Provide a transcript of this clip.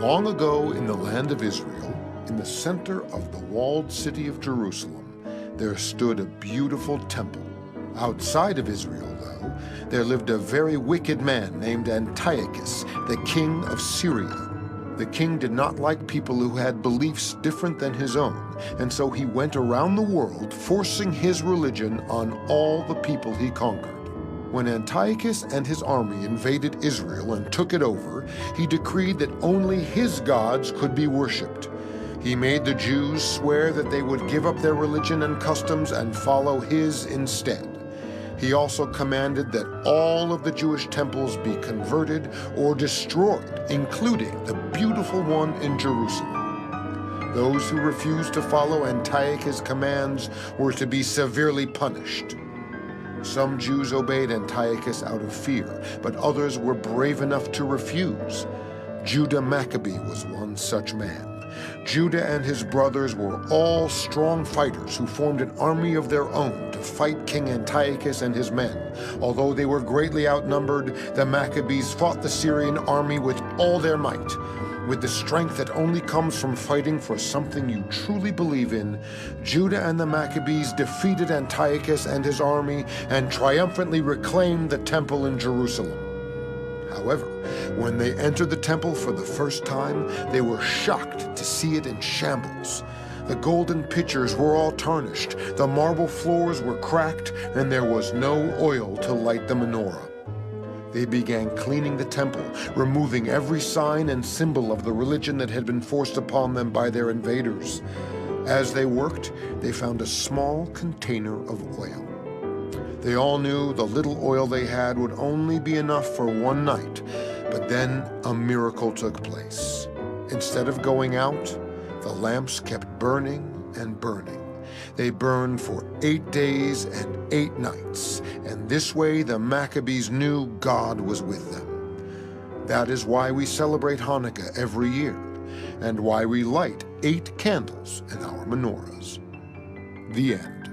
Long ago in the land of Israel, in the center of the walled city of Jerusalem, there stood a beautiful temple. Outside of Israel, though, there lived a very wicked man named Antiochus, the king of Syria. The king did not like people who had beliefs different than his own, and so he went around the world forcing his religion on all the people he conquered. When Antiochus and his army invaded Israel and took it over, he decreed that only his gods could be worshipped. He made the Jews swear that they would give up their religion and customs and follow his instead. He also commanded that all of the Jewish temples be converted or destroyed, including the beautiful one in Jerusalem. Those who refused to follow Antiochus' commands were to be severely punished. Some Jews obeyed Antiochus out of fear, but others were brave enough to refuse. Judah Maccabee was one such man. Judah and his brothers were all strong fighters who formed an army of their own to fight King Antiochus and his men. Although they were greatly outnumbered, the Maccabees fought the Syrian army with all their might. With the strength that only comes from fighting for something you truly believe in, Judah and the Maccabees defeated Antiochus and his army and triumphantly reclaimed the temple in Jerusalem. However, when they entered the temple for the first time, they were shocked to see it in shambles. The golden pitchers were all tarnished, the marble floors were cracked, and there was no oil to light the menorah. They began cleaning the temple, removing every sign and symbol of the religion that had been forced upon them by their invaders. As they worked, they found a small container of oil. They all knew the little oil they had would only be enough for one night, but then a miracle took place. Instead of going out, the lamps kept burning and burning. They burned for 8 days and 8 nights, and this way the Maccabees knew God was with them. That is why we celebrate Hanukkah every year, and why we light 8 candles in our menorahs. The end.